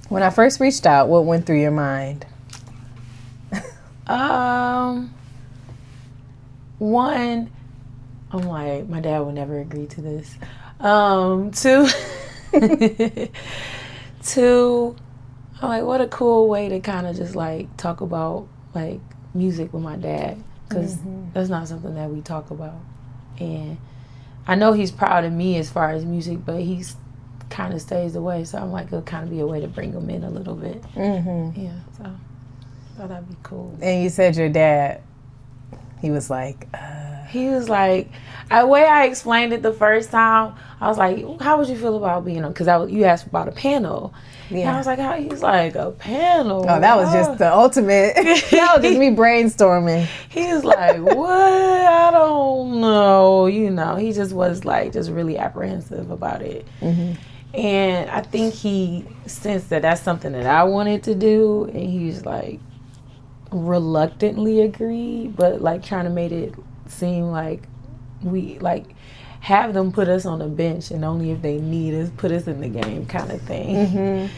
When I first reached out, what went through your mind? One, I'm like, my dad would never agree to this. Two, I'm like, what a cool way to kind of just like talk about like music with my dad, because that's not something that we talk about. And I know he's proud of me as far as music, but he's kind of stays away. So I'm like, it'll kind of be a way to bring him in a little bit. Yeah, so I thought that'd be cool. And you said your dad, he was like, He was like, the way I explained it the first time, I was like, how would you feel about being on? Because you asked about a panel. Yeah. And I was like, he's like, a panel? Oh, that was just the ultimate. That was just me brainstorming. He was like, what? I don't know. You know, he just was like, just really apprehensive about it. And I think he sensed that that's something that I wanted to do. And he was like, reluctantly agreed, but like trying to make it seem like we like have them put us on the bench and only if they need us put us in the game kind of thing.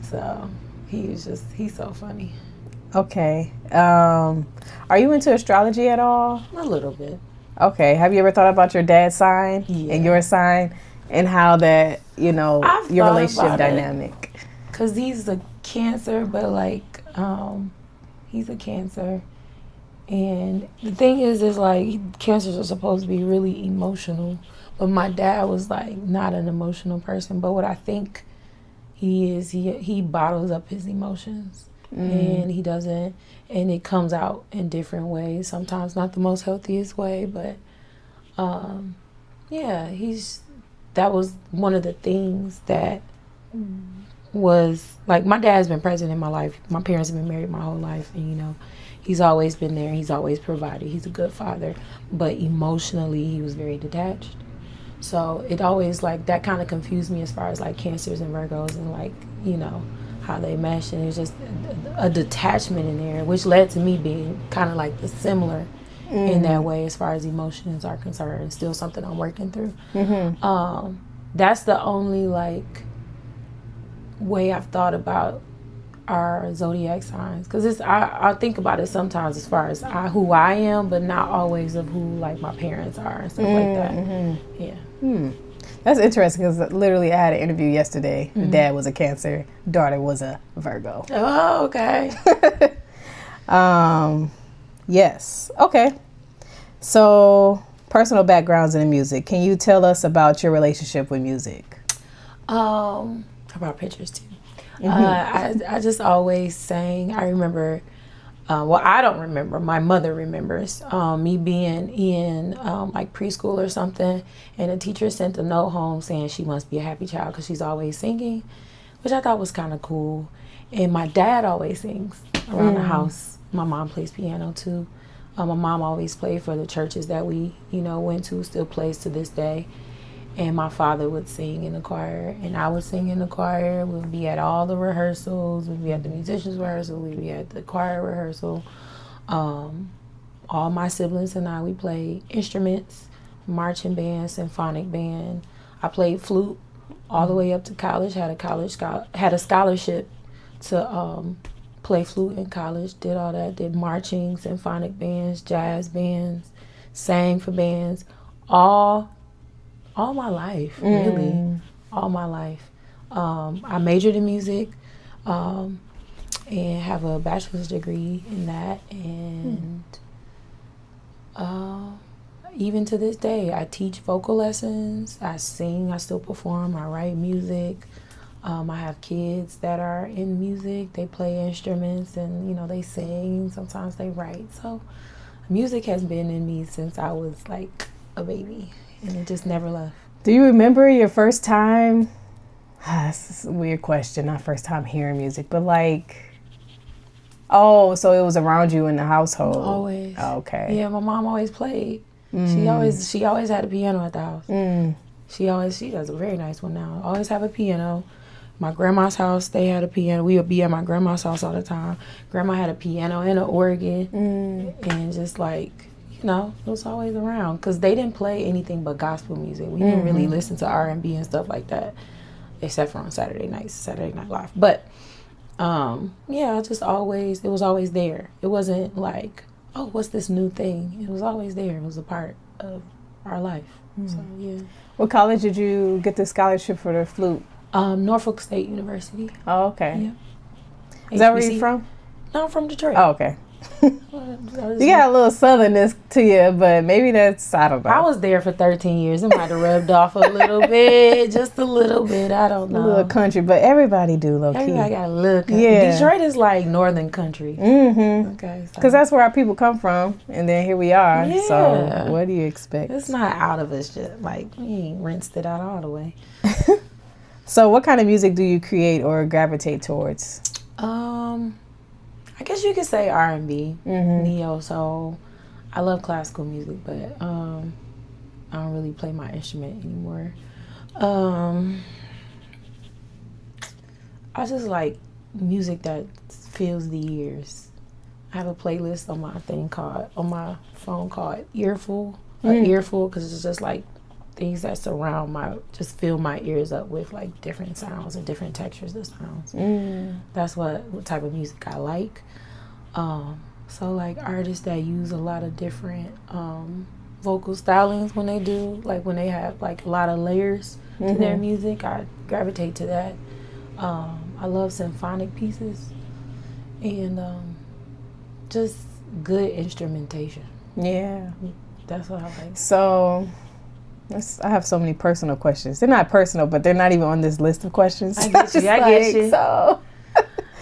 So he's so funny. Okay. Are you into astrology at all? A little bit. Okay. Have you ever thought about your dad's sign and your sign and how that, you know, your relationship dynamic? Because he's a Cancer, but like he's a Cancer. And the thing is like Cancers are supposed to be really emotional, but my dad was like not an emotional person. But what I think he is, he bottles up his emotions, and he doesn't, and it comes out in different ways. Sometimes not the most healthiest way, but yeah, that was one of the things that was like, my dad's been present in my life. My parents have been married my whole life, and you know, he's always been there. He's always provided. He's a good father. But emotionally, he was very detached. So it always, like, that kind of confused me as far as, like, Cancers and Virgos and, like, you know, how they mesh. And there's just a detachment in there, which led to me being kind of, like, similar in that way as far as emotions are concerned. It's still something I'm working through. That's the only, like, way I've thought about our zodiac signs, because I think about it sometimes as far as who I am, but not always of who like my parents are and stuff like that. Yeah. That's interesting, because literally I had an interview yesterday. Dad was a Cancer, daughter was a Virgo. Oh, okay. Yes. Okay. So, personal backgrounds in the music. Can you tell us about your relationship with music? I brought pictures too. I just always sang. I remember, I don't remember. My mother remembers me being in like preschool or something, and the teacher sent a note home saying she must be a happy child because she's always singing, which I thought was kind of cool. And my dad always sings around the house. My mom plays piano too. My mom always played for the churches that we, you know, went to, still plays to this day. And my father would sing in the choir, and I would sing in the choir. We'd be at all the rehearsals. We'd be at the musicians' rehearsal. We'd be at the choir rehearsal. All my siblings and I, we played instruments, marching band, symphonic band. I played flute all the way up to college. Had a scholarship to play flute in college. Did all that. Did marching, symphonic bands, jazz bands, sang for bands. All my life, really. All my life. I majored in music and have a bachelor's degree in that. And even to this day, I teach vocal lessons. I sing. I still perform. I write music. I have kids that are in music. They play instruments and, you know, they sing. Sometimes they write. So music has been in me since I was like a baby. And it just never left. Do you remember your first time? This is a weird question, not first time hearing music, but like, so it was around you in the household? Always. Oh, okay. Yeah, my mom always played. She always had a piano at the house. She does a very nice one now. Always have a piano. My grandma's house, they had a piano. We would be at my grandma's house all the time. Grandma had a piano and an organ, and just like, you know, it was always around because they didn't play anything but gospel music. We didn't really listen to R&B and stuff like that. except for on Saturday Night Live. But yeah, it was always there. It wasn't like, oh, what's this new thing? It was always there. It was a part of our life. So yeah. What college did you get the scholarship for the flute? Norfolk State University. Oh, okay. Yeah. Is that where you're from? No, I'm from Detroit. Oh, okay. You got a little southernness to you, but maybe that's, I don't know. I was there for 13 years. It might have rubbed off a little bit, just a little bit. I don't know. A little country, but everybody do low key. Everybody got a little country. Yeah. Detroit is like northern country. Mm-hmm. Okay. Because that's where our people come from, and then here we are. Yeah. So what do you expect? It's not out of us yet. Like, we ain't rinsed it out all the way. So what kind of music do you create or gravitate towards? I guess you could say R&B, neo soul. I love classical music, but I don't really play my instrument anymore. I just like music that fills the ears. I have a playlist on my phone called Earful, Earful, because it's just like things that just fill my ears up with like different sounds and different textures of sounds. That's what type of music I like. So like artists that use a lot of different vocal stylings when they have like a lot of layers to their music, I gravitate to that. I love symphonic pieces and just good instrumentation. Yeah. That's what I like. So I have so many personal questions. They're not personal, but they're not even on this list of questions. I get you. So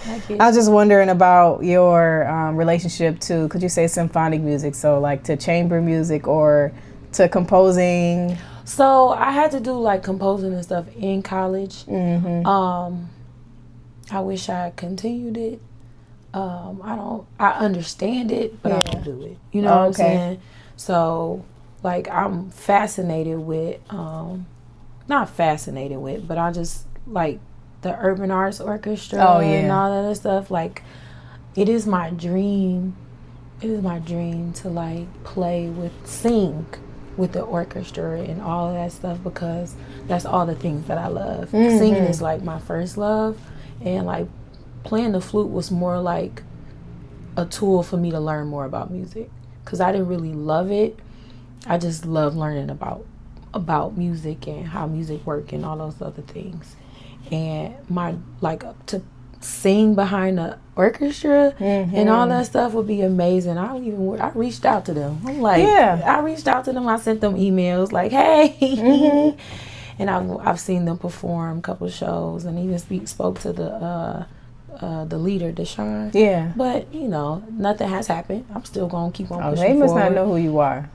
I was just wondering about your relationship to, could you say symphonic music? So like to chamber music or to composing? So I had to do like composing and stuff in college. I wish I continued it. I understand it, but I don't do it. You know what I'm saying? So like I'm fascinated with, not fascinated with, but I just like the Urban Arts Orchestra and all that other stuff. Like it is my dream to like sing with the orchestra and all of that stuff, because that's all the things that I love. Singing is like my first love, and like playing the flute was more like a tool for me to learn more about music, because I didn't really love it. I just love learning about music and how music works and all those other things. And my to sing behind the orchestra and all that stuff would be amazing. I reached out to them. I'm like, I reached out to them. I sent them emails like, hey, and I've seen them perform a couple shows, and even spoke to the leader, Deshaun. Yeah. But you know, nothing has happened. I'm still gonna keep on pushing forward. They must not know who you are.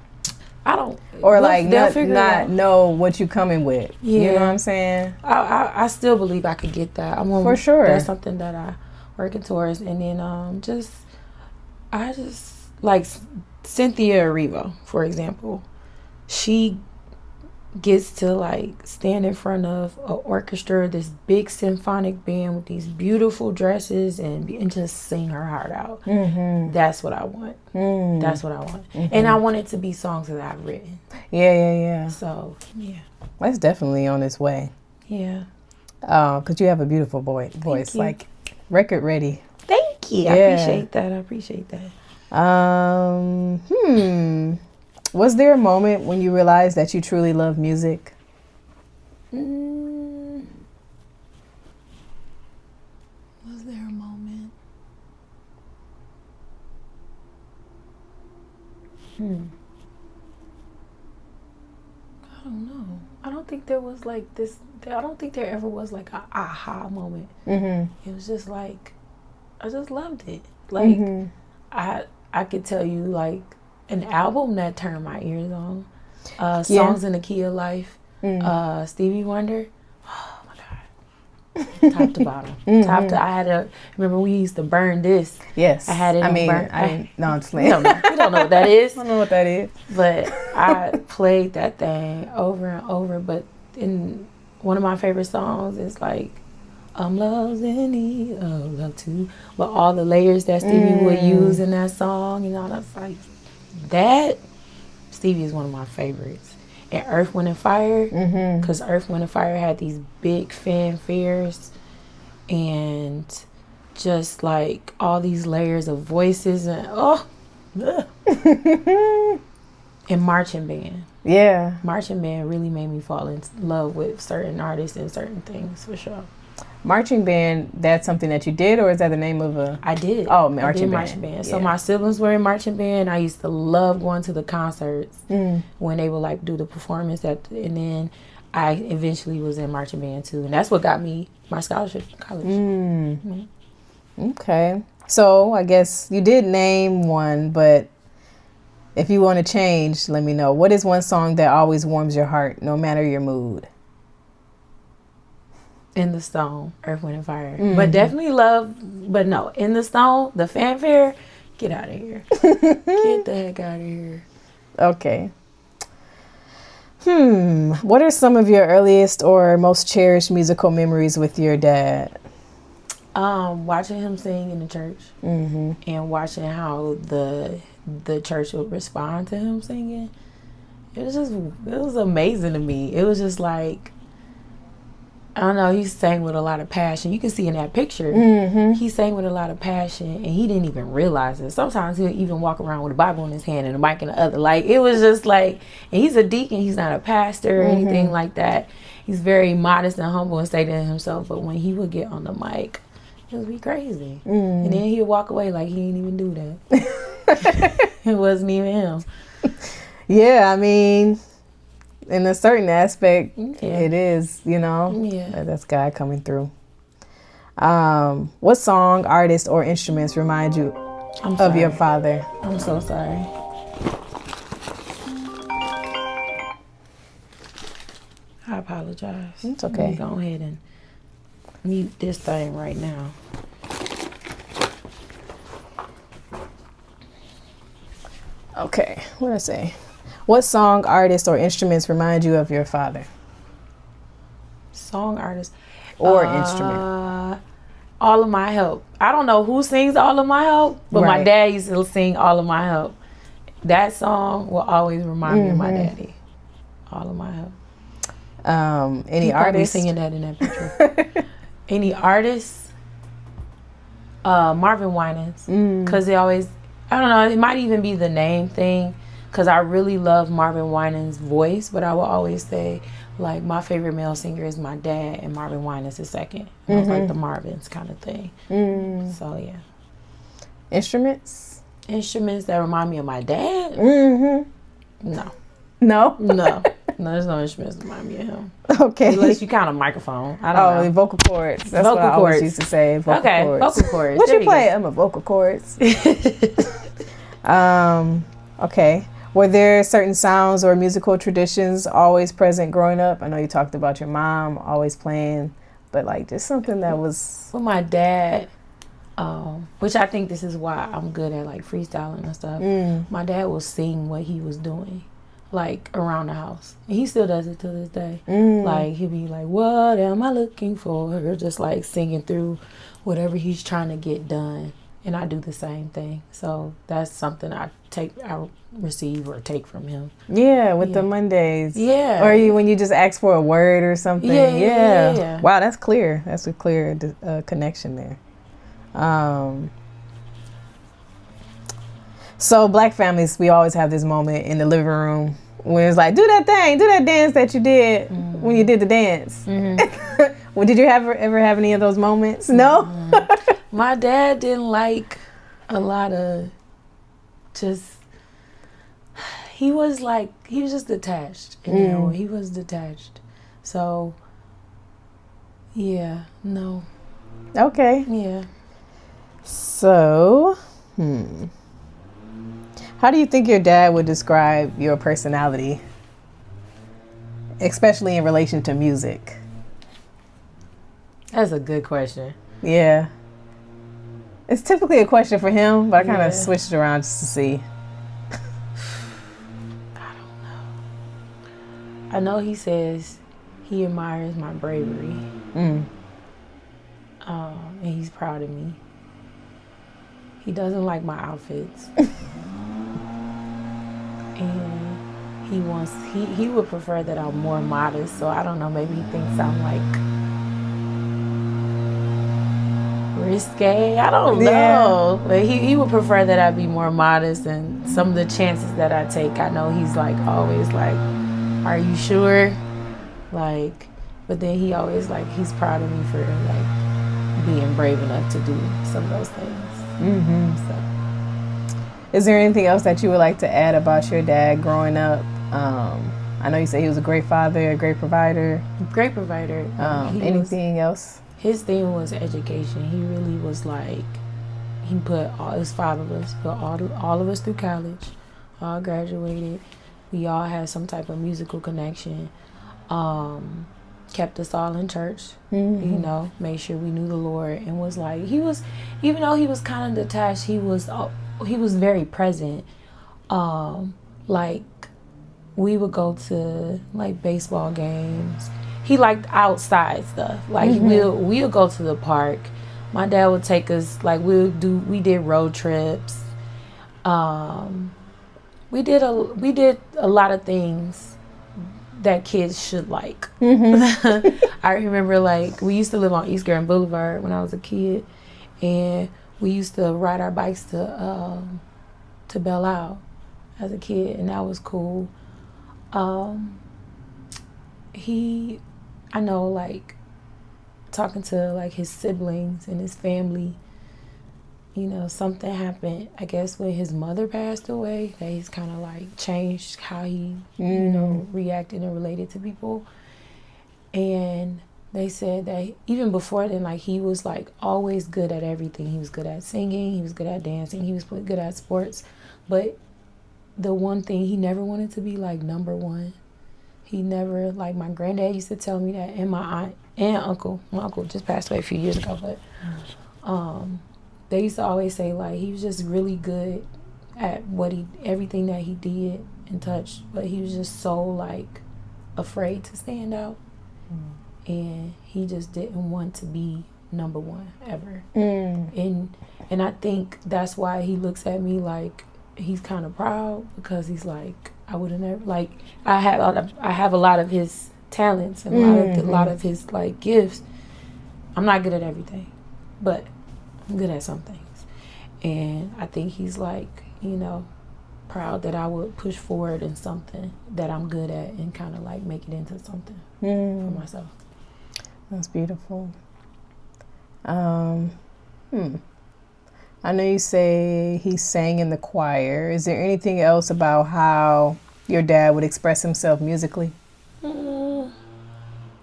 I don't, or like not know what you coming with. Yeah. You know what I'm saying? I still believe I could get that. For sure. That's something that I working towards. And then I just like Cynthia Erivo, for example. She gets to like stand in front of an orchestra, this big symphonic band with these beautiful dresses, and just sing her heart out. That's what I want. That's what I want. And I want it to be songs that I've written. Yeah. So that's definitely on its way. Yeah. Because you have a beautiful voice, like record ready. Thank you. I appreciate that. Was there a moment when you realized that you truly love music? Was there a moment? I don't know. I don't think there was like this. I don't think there ever was like a aha moment. It was just like, I just loved it. Like I could tell you like an album that turned my ears on. Songs in the Key of Life. Stevie Wonder. Oh my God. Top to bottom. Remember we used to burn this. Yes. I had it No, I'm just playing. You don't know what that is. I don't know what that is. But I played that thing over and over. But in one of my favorite songs is like, I'm love's in need of love too. But all the layers that Stevie would use in that song, you know, that's like, that Stevie is one of my favorites. and Earth, Wind, and Fire. Because Earth, Wind, and Fire had these big fanfares and just like all these layers of voices and and marching band. Yeah. Marching band really made me fall in love with certain artists and certain things, for sure. Marching band, that's something that you did, or is that the name of a... I did. Oh, marching band. Yeah. So my siblings were in marching band. I used to love going to the concerts when they would like do the performance and then I eventually was in marching band too. And that's what got me my scholarship in college. Okay. So I guess you did name one, but if you want to change, let me know. What is one song that always warms your heart, no matter your mood? In the Stone, Earth, Wind, and Fire. But definitely In the Stone, the fanfare, get out of here. Get the heck out of here. Okay. What are some of your earliest or most cherished musical memories with your dad? Watching him sing in the church and watching how the church would respond to him singing. It was amazing to me. It was just like, I don't know, he sang with a lot of passion. You can see in that picture, he sang with a lot of passion, and he didn't even realize it. Sometimes he'll even walk around with a Bible in his hand and a mic in the other. Like, it was just like, and he's a deacon, he's not a pastor or anything like that. He's very modest and humble and stay to himself, but when he would get on the mic, it would be crazy. And then he'd walk away like he didn't even do that. It wasn't even him. Yeah, I mean, in a certain aspect, it is, that's God coming through. What song, artist, or instruments remind you of your father? I'm so sorry. I apologize. It's okay. Go ahead and mute this thing right now. Okay, what did I say? What song, artist, or instruments remind you of your father? Song, artist, or instrument? All of My Help. I don't know who sings All of My Help, but my dad used to sing All of My Help. That song will always remind me of my daddy. All of My Help. Any artist singing that in that picture? Any artist? Marvin Winans, because they always, I don't know, it might even be the name thing, because I really love Marvin Winans' voice, but I will always say, like, my favorite male singer is my dad, and Marvin Winans is second. It was like the Marvins kind of thing. So yeah. Instruments that remind me of my dad? No. There's no instruments that remind me of him. Okay. Unless you count a microphone. I don't know. Vocal cords. That's what I always used to say. Vocal cords. Vocal cords. What you play? I'm a vocal cords. Okay. Were there certain sounds or musical traditions always present growing up? I know you talked about your mom always playing, but like just something that was... With my dad, which I think this is why I'm good at like freestyling and stuff. My dad will sing what he was doing, like around the house. And he still does it to this day. Like he'll be like, what am I looking for? Just like singing through whatever he's trying to get done. And I do the same thing. So that's something I receive or take from him. Yeah, with the Mondays. Yeah. Or when you just ask for a word or something. Yeah. Wow, that's clear. That's a clear connection there. So black families, we always have this moment in the living room when it's like, do that dance that you did when you did the dance. Well, did you ever have any of those moments? No? My dad didn't like a lot of he was just detached. He was detached. So, yeah, no. Okay. Yeah. So, how do you think your dad would describe your personality, especially in relation to music? That's a good question. Yeah. It's typically a question for him, but I kind of switched it around just to see. I don't know. I know he says he admires my bravery. And he's proud of me. He doesn't like my outfits. And he would prefer that I'm more modest. So I don't know, maybe he thinks I'm like risque. I don't know. But he would prefer that I be more modest, and some of the chances that I take, I know he's like always like, are you sure? Like, but then he always like, he's proud of me for like being brave enough to do some of those things. So. Is there anything else that you would like to add about your dad growing up? I know you said he was a great father, a great provider. Great provider. Anything else? His thing was education. He really was like, he put all, his 5 of us, put all of us through college, all graduated. We all had some type of musical connection. Kept us all in church, you know, made sure we knew the Lord, and was like, he was, even though he was kind of detached, he was very present. Like, we would go to like baseball games. He liked outside stuff. Like we'll go to the park. My dad would take us, like we did road trips. We did a lot of things that kids should like. I remember like we used to live on East Grand Boulevard when I was a kid, and we used to ride our bikes to Belle Isle as a kid, and that was cool. I know, like, talking to, like, his siblings and his family, you know, something happened, I guess, when his mother passed away, that he's kind of, like, changed how he, you know, reacted and related to people. And they said that even before then, like, he was, like, always good at everything. He was good at singing. He was good at dancing. He was good at sports. But the one thing, he never wanted to be, like, number one. He never, like, my granddad used to tell me that, and my aunt and uncle. My uncle just passed away a few years ago, but they used to always say, like, he was just really good at everything that he did and touched, but he was just so, like, afraid to stand out. And he just didn't want to be number one ever. And I think that's why he looks at me like he's kind of proud, because he's like, I would have never, like, I have a lot of his talents and a lot of his, like, gifts. I'm not good at everything, but I'm good at some things. And I think he's like, you know, proud that I would push forward in something that I'm good at and kind of like make it into something for myself. That's beautiful. I know you say he sang in the choir. Is there anything else about how your dad would express himself musically?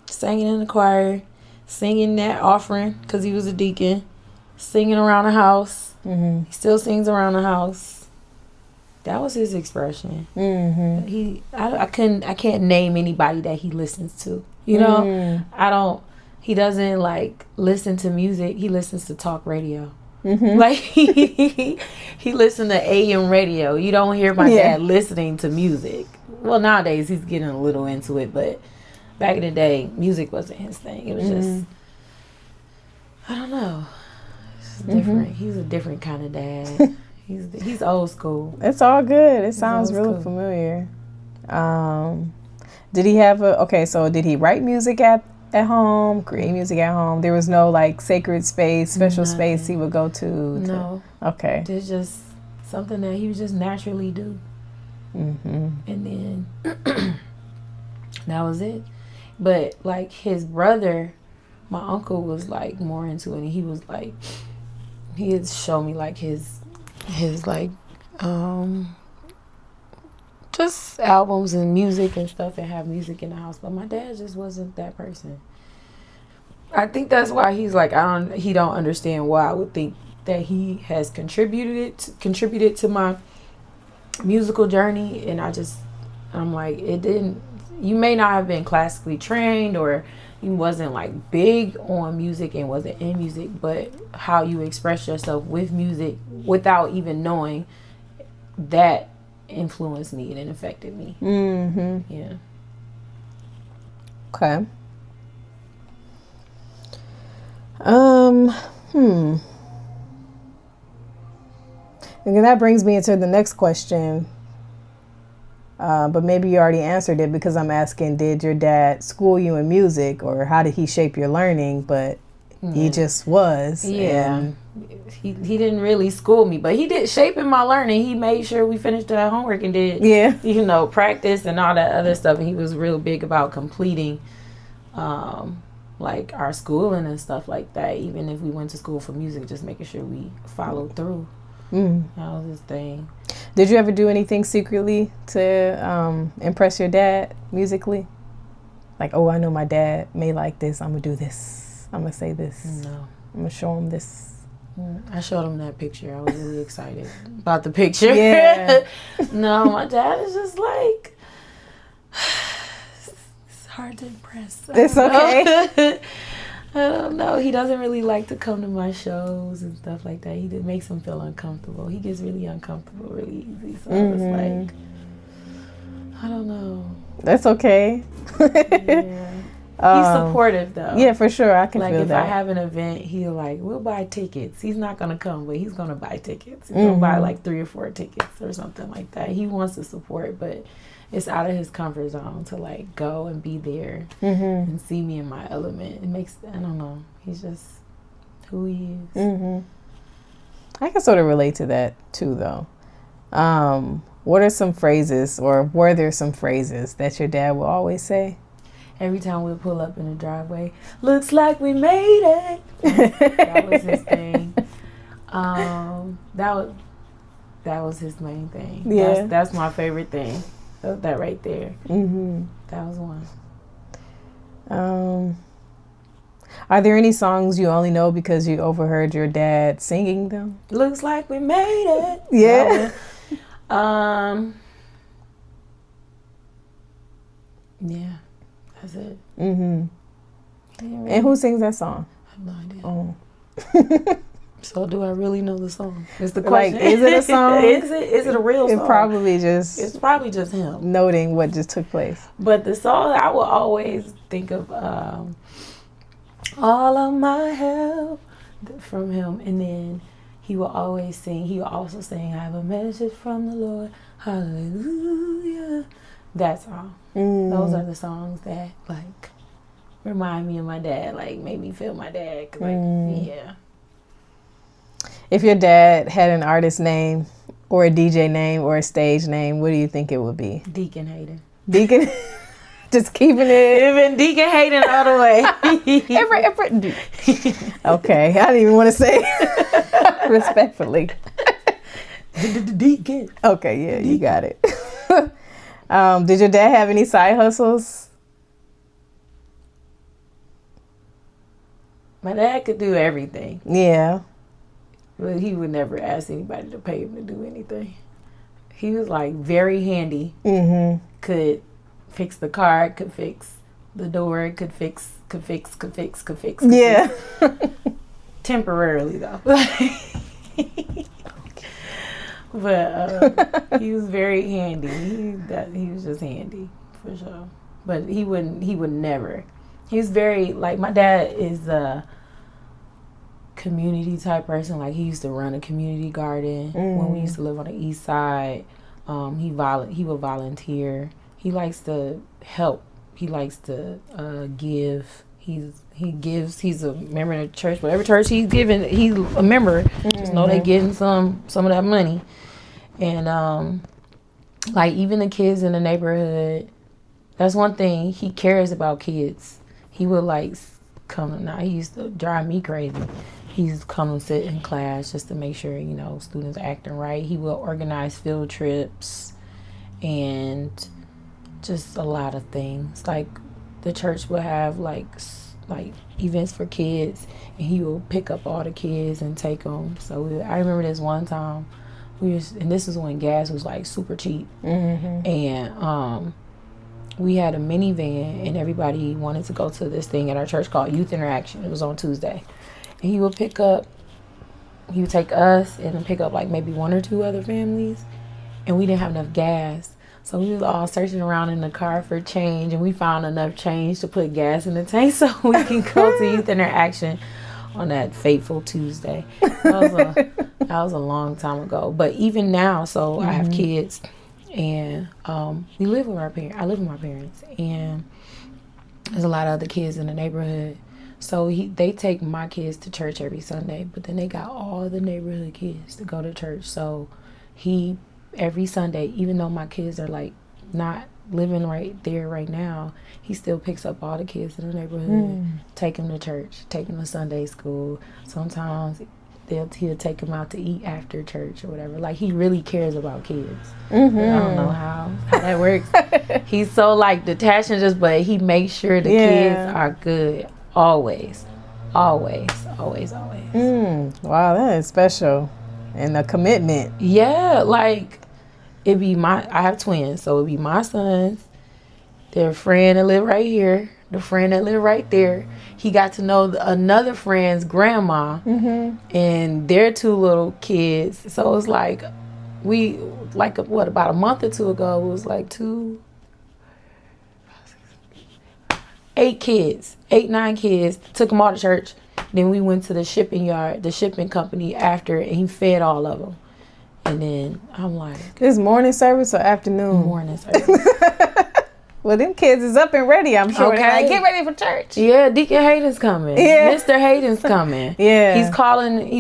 Singing in the choir, singing that offering because he was a deacon, singing around the house. He still sings around the house. That was his expression. I can't name anybody that he listens to. You know, he doesn't like listen to music. He listens to talk radio. Like he listened to AM radio. You don't hear my dad listening to music. Well, nowadays he's getting a little into it, but back in the day, music wasn't his thing. It was just, I don't know. It's different. He's a different kind of dad. He's old school. It's all good. It sounds really familiar. Did he have did he write music at home, create music at home? There was no like sacred space, special space he would go to? No. Okay. There's just something that he would just naturally do. And then that was it. But like his brother, my uncle, was like more into it, and he was like, he had shown me like his like just albums and music and stuff, and have music in the house. But my dad just wasn't that person. I think that's why he's like, he don't understand why I would think that he has contributed to my musical journey. And I'm like, you may not have been classically trained, or you wasn't like big on music and wasn't in music, but how you express yourself with music without even knowing, that influenced me and affected me. Yeah. Okay. And then that brings me into the next question. But maybe you already answered it because I'm asking, did your dad school you in music, or how did he shape your learning? But he just was. Yeah. And he didn't really school me, but he did shape in my learning. He made sure we finished our homework and did, practice and all that other stuff. And he was real big about completing, like our schooling and stuff like that. Even if we went to school for music, just making sure we followed through. That was his thing. Did you ever do anything secretly to impress your dad musically? Like, oh, I know my dad may like this. I'm going to do this. I'm going to say this. No. I'm going to show him this. I showed him that picture. I was really excited about the picture. Yeah. No, my dad is just like, it's hard to impress. It's okay. I don't know. He doesn't really like to come to my shows and stuff like that. He just makes him feel uncomfortable. He gets really uncomfortable really easy. So I was like, I don't know. That's okay. Yeah. He's supportive though. Yeah, for sure. I can feel that. Like if I have an event, he'll like, we'll buy tickets. He's not going to come, but he's going to buy tickets. He's going to buy like 3 or 4 tickets or something like that. He wants to support, but it's out of his comfort zone to like go and be there and see me in my element. It makes, I don't know. He's just who he is. I can sort of relate to that too though. What are some phrases, or were there some phrases that your dad will always say? Every time we pull up in the driveway, looks like we made it. That was his thing. That was his main thing. Yeah. That's my favorite thing. That right there. That was one. Are there any songs you only know because you overheard your dad singing them? Looks like we made it. Yeah. Yeah. That's it. And who sings that song? I have no idea. Oh. So do I really know the song? Is the question. Like, is it a song? Is it a real song? It's probably just him. Noting what just took place. But the song, I will always think of all of my help from him. And then he will always sing. He will also sing, I have a message from the Lord. Hallelujah. That song. Those are the songs that like remind me of my dad, like make me feel my dad. 'Cause, like, yeah. If your dad had an artist name or a DJ name or a stage name, what do you think it would be? Deacon Hayden. Deacon? Just keeping it. Even Deacon Hayden all the way. Okay, I didn't even want to say respectfully. Deacon. Okay, yeah, you got it. Did your dad have any side hustles? My dad could do everything. Yeah. But he would never ask anybody to pay him to do anything. He was like very handy. Could fix the car, could fix the door, could fix. Yeah. Temporarily though. But he was very handy. He was just handy for sure. But he would never. He was very like, my dad is a community type person. Like he used to run a community garden when we used to live on the east side. He would volunteer. He likes to help. He likes to give. He gives. He's a member of the church. Whatever church he's giving, he's a member. Just know they getting some of that money. And like even the kids in the neighborhood, that's one thing, he cares about kids. He would like come. Now he used to drive me crazy. He's come and sit in class just to make sure students are acting right. He will organize field trips and just a lot of things. Like the church will have like events for kids, and he will pick up all the kids and take them. So I remember this one time and this is when gas was like super cheap, and we had a minivan, and everybody wanted to go to this thing at our church called Youth Interaction. It was on Tuesday, and he would take us and pick up like maybe 1 or 2 other families, and we didn't have enough gas. So we was all searching around in the car for change, and we found enough change to put gas in the tank so we can go to Youth Interaction on that fateful Tuesday. That was a long time ago. But even now, so I have kids, and we live with our parents. I live with my parents, and there's a lot of other kids in the neighborhood. So they take my kids to church every Sunday, but then they got all the neighborhood kids to go to church. So every Sunday, even though my kids are like not living right there right now, he still picks up all the kids in the neighborhood, take them to church, take them to Sunday school. Sometimes he'll take them out to eat after church or whatever. Like, he really cares about kids. I don't know how that works. He's so like detached and but he makes sure the kids are good always. Wow, that is special. And a commitment. Yeah, like I have twins, so it'd be my sons, their friend that live right here, the friend that live right there. He got to know another friend's grandma and their two little kids. So it's like about a month or two ago, it was like 9 kids, took them all to church. Then we went to the shipping company after, and he fed all of them. And then I'm like, this morning service or afternoon? Morning service. Well, them kids is up and ready, I'm sure. Okay. Like, get ready for church. Yeah, Deacon Hayden's coming. Yeah. Mr. Hayden's coming. Yeah. He's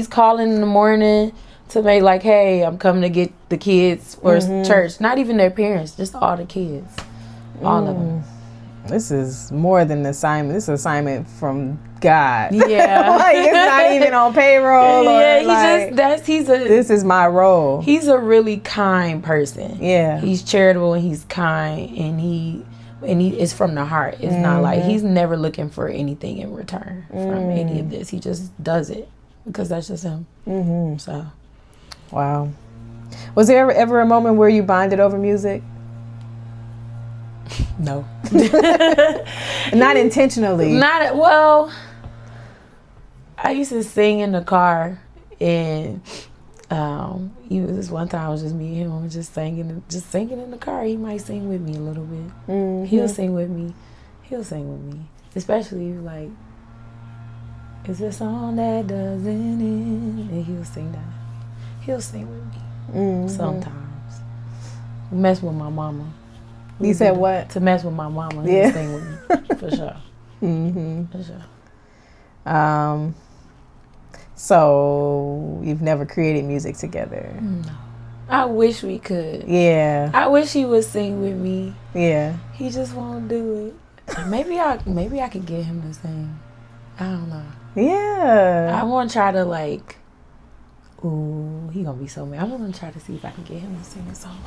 calling in the morning to make like, hey, I'm coming to get the kids for church. Not even their parents, just all the kids. All of them. This is more than an assignment. This is an assignment from God. Yeah. Like, it's not even on payroll. This is my role. He's a really kind person. Yeah. He's charitable and he's kind, and he is from the heart. It's not like he's never looking for anything in return from any of this. He just does it because that's just him. So. Wow. Was there ever a moment where you bonded over music? No. Not intentionally. I used to sing in the car, and this one time it was just me and him, just singing in the car. He might sing with me a little bit. He'll sing with me, especially like, it's a song that doesn't end, and he'll sing with me. Sometimes mess with my mama. You said what? To mess with my mama. Yeah. Sing with me. For sure. For sure. So you've never created music together? No. I wish we could. Yeah. I wish he would sing with me. Yeah. He just won't do it. Maybe I could get him to sing. I don't know. Yeah. I want to try to like, ooh, he gonna be so mad. I'm gonna try to see if I can get him to sing a song.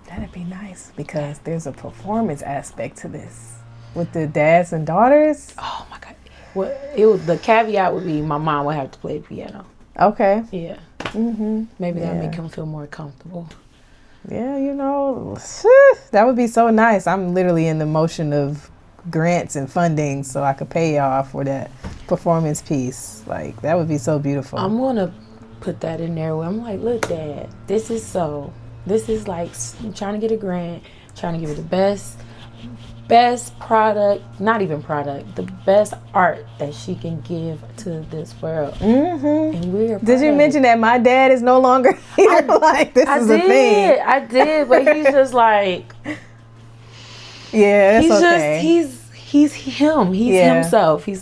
That'd be nice, because there's a performance aspect to this with the dads and daughters. Oh my God! Well, the caveat would be my mom would have to play piano. Okay. Yeah. Maybe that make him feel more comfortable. Yeah, that would be so nice. I'm literally in the motion of grants and funding, so I could pay y'all for that performance piece. Like, that would be so beautiful. I'm gonna put that in there where I'm like, look, Dad, this is like, I'm trying to get a grant, trying to give it the best product, not even product, the best art that she can give to this world. And we're Did you mention that my dad is no longer here? Like, this is a thing. I did, but he's just like, yeah, it's okay. He's him. He's himself. He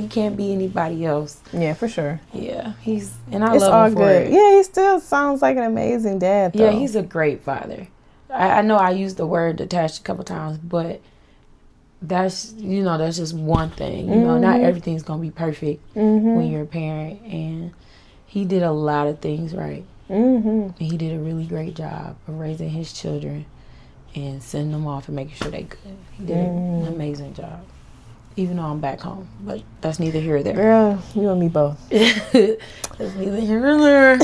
can't be anybody else. Yeah, for sure. Yeah, I love him for it. Yeah, he still sounds like an amazing dad, though. Yeah, he's a great father. I know I used the word detached a couple times, but that's just one thing. Not everything's gonna be perfect when you're a parent, and he did a lot of things right. And he did a really great job of raising his children and sending them off and making sure they good. He did an amazing job. Even though I'm back home, but that's neither here or there. Girl, you and me both. That's neither here nor there.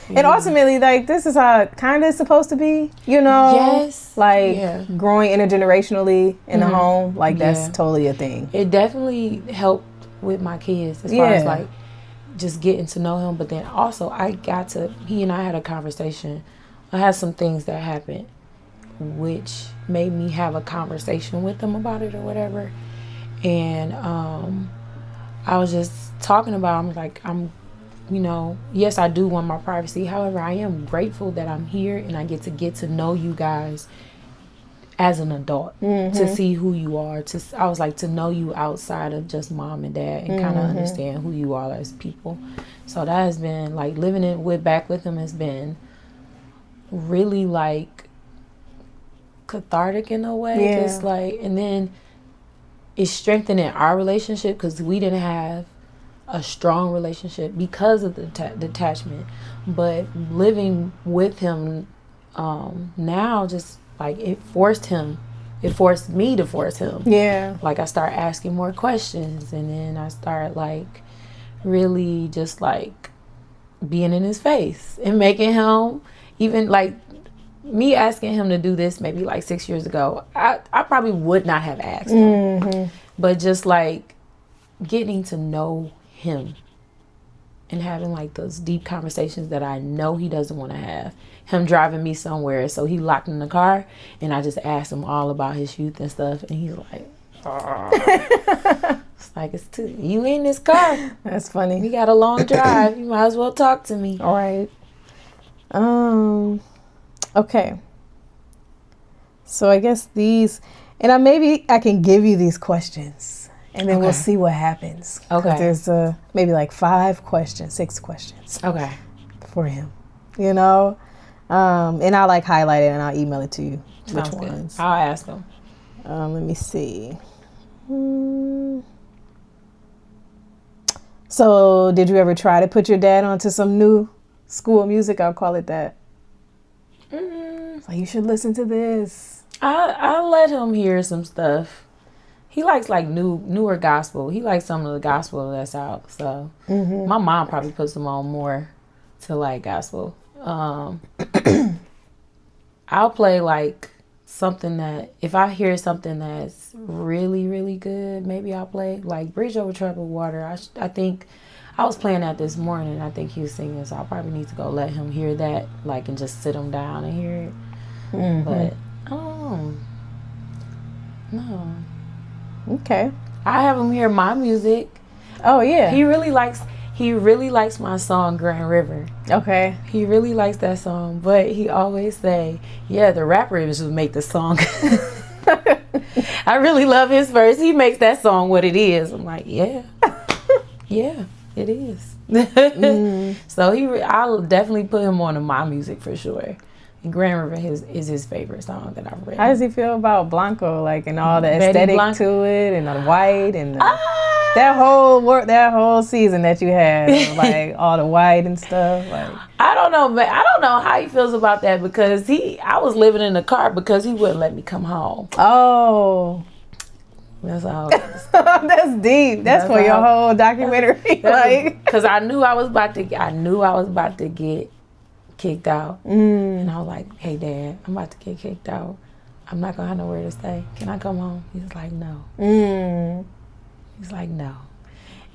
And ultimately, like, this is how it kind of is supposed to be, Yes. Like, growing intergenerationally in the home, like, that's totally a thing. It definitely helped with my kids as far as, like, just getting to know him. But then also, he and I had a conversation. I had some things that happened which made me have a conversation with them about it or whatever. And I was just talking about, I'm you know, yes, I do want my privacy. However, I am grateful that I'm here and I get to know you guys as an adult, to see who you are. I was like, to know you outside of just mom and dad, and kind of understand who you are as people. So that has been like, living back with him has been really like cathartic in a way. Yeah. It's like, and then it's strengthening our relationship, because we didn't have a strong relationship because of the detachment. But living with him now, just like, it forced me to force him. Yeah. Like, I start asking more questions, and then I start like really just like being in his face and making him, even like me asking him to do this maybe like 6 years ago, I probably would not have asked him. But just like getting to know him and having like those deep conversations that I know he doesn't want to have. Him driving me somewhere, so he locked in the car, and I just asked him all about his youth and stuff, and he's like, it's like, you in this car. That's funny. We got a long drive. You might as well talk to me. All right. Okay. So I guess these, and maybe I can give you these questions, and then we'll see what happens. Okay. There's maybe like 6 questions. Okay. For him, you know, and I'll like highlight it and I'll email it to you. Sounds which good. ones? I'll ask him. Let me see. So, did you ever try to put your dad onto some new school music? I'll call it that. So you should listen to this. I let him hear some stuff. He likes like newer gospel. He likes some of the gospel that's out. So my mom probably puts him on more to like gospel. I'll play like something that, if I hear something that's really, really good, maybe I'll play like Bridge Over Troubled Water. I think I was playing that this morning. I think he was singing, so I probably need to go let him hear that, like, and just sit him down and hear it. But no. Okay. I have him hear my music. Oh yeah. He really likes my song Grand River. Okay. He really likes that song, but he always say, yeah, the rapper just make the song. I really love his verse. He makes that song what it is. I'm like, yeah. Yeah, it is. So I'll definitely put him on to my music for sure. And Grand River is his favorite song that I've written. How does he feel about Blanco, like, and all the aesthetic to it, and the white, and that whole season that you had, like all the white and stuff? Like, I don't know, but I don't know how he feels about that, because I was living in the car because he wouldn't let me come home. Oh. That's all. That's deep. That's for your whole documentary. Like, because I knew I was about to get kicked out, and I was like, "Hey, Dad, I'm about to get kicked out. I'm not gonna have nowhere to stay. Can I come home?" He's like, "No." He's like, "No."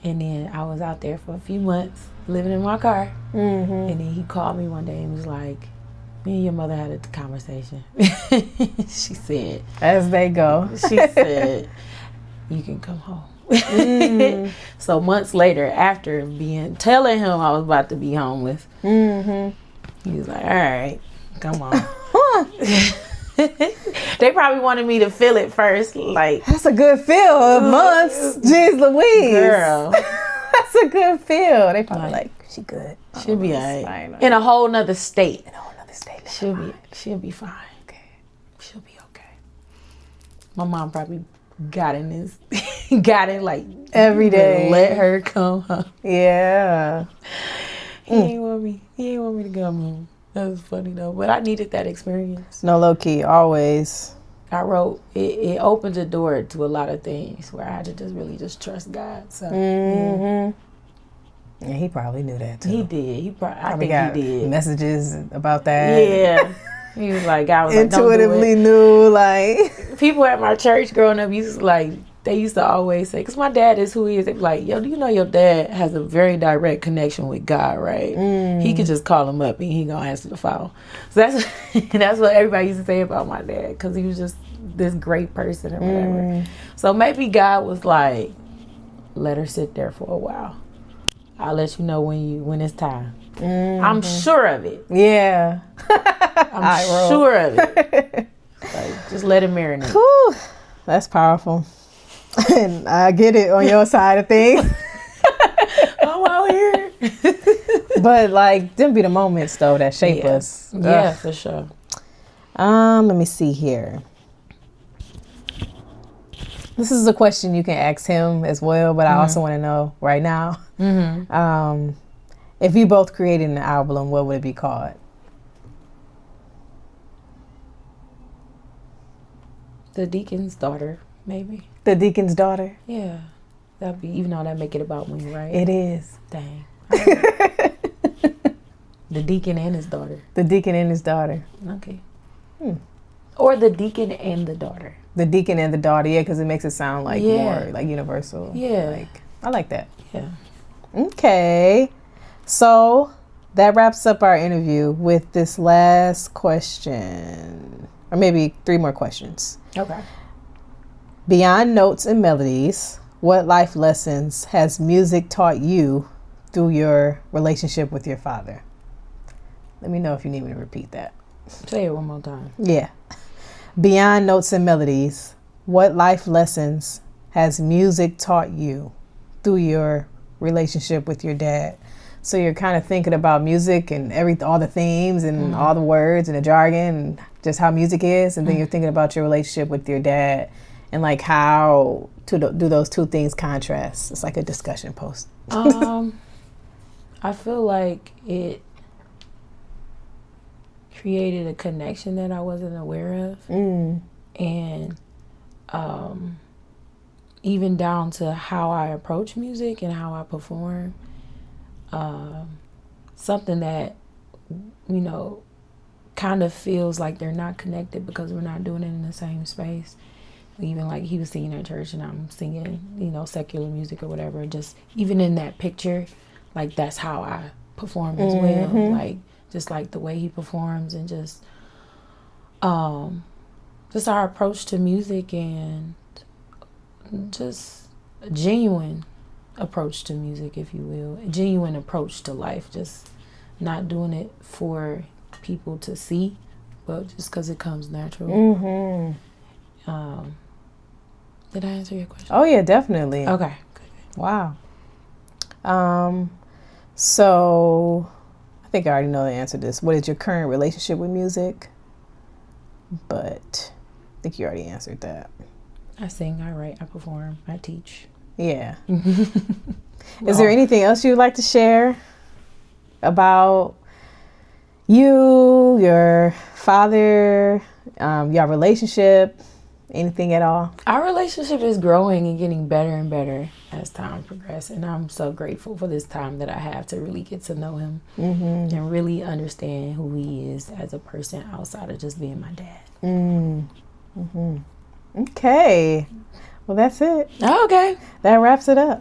And then I was out there for a few months living in my car, and then he called me one day and was like, "Me and your mother had a conversation." She said, as they go. She said, "You can come home." So months later, after telling him I was about to be homeless, he was like, "All right, come on." They probably wanted me to feel it first. Like, that's a good feel of months. Jeez Louise. Girl. That's a good feel. They probably like, she good. She'll be all right. In a whole nother state. She'll be fine. Okay. She'll be okay. My mom probably got it like every day. Let her come home. Yeah. He ain't want me to come home. That was funny though. But I needed that experience. No, low key, always. I wrote it opened the door to a lot of things where I had to just trust God. So yeah, he probably knew that too. He did. I think he did. Messages about that. Yeah. He was like, I was intuitively like, knew, like. People at my church growing up they used to always say, because my dad is who he is, they be like, yo, do you know your dad has a very direct connection with God, right? He could just call him up and he gonna answer the phone. So that's what everybody used to say about my dad, because he was just this great person or whatever. So maybe God was like, let her sit there for a while. I'll let you know when it's time. I'm sure of it. Yeah. I'm sure of it. Like, just let it marinate. Whew, that's powerful. And I get it on your side of things. I'm out here. But like, them be the moments though that shape us. Yeah, for sure. Let me see here. This is a question you can ask him as well, but I also want to know right now. If you both created an album, what would it be called? The Deacon's Daughter, maybe. The Deacon's Daughter? Yeah. That'd be, even though that make it about me, right? It is. Dang. The Deacon and his daughter. The Deacon and his daughter. Okay. Or the Deacon and the daughter. The Deacon and the daughter, yeah, because it makes it sound like more like universal. Yeah. Like, I like that. Yeah. Okay. So that wraps up our interview with this last question. Or maybe 3 more questions. Okay. Beyond notes and melodies, what life lessons has music taught you through your relationship with your father? Let me know if you need me to repeat that. Say it one more time. Yeah. Beyond notes and melodies, what life lessons has music taught you through your relationship with your dad? So you're kind of thinking about music and all the themes and all the words and the jargon and just how music is, and then you're thinking about your relationship with your dad and like how to do those 2 things contrast. It's like a discussion post. I feel like it created a connection that I wasn't aware of. And even down to how I approach music and how I perform. Something that, kind of feels like they're not connected because we're not doing it in the same space. Even like he was singing at church and I'm singing, secular music or whatever. Just even in that picture, like that's how I perform as well. Like just like the way he performs and just our approach to music and just a genuine approach to music, if you will. A genuine approach to life. Just not doing it for people to see, but just because it comes natural. Did I answer your question? Oh yeah, definitely. Okay. Wow. So I think I already know the answer to this. What is your current relationship with music? But I think you already answered that. I sing, I write, I perform, I teach. Yeah. Is there anything else you'd like to share about you, your father, your relationship, anything at all? Our relationship is growing and getting better and better as time progresses, and I'm so grateful for this time that I have to really get to know him and really understand who he is as a person outside of just being my dad. Okay. Well, that's it. Okay. That wraps it up.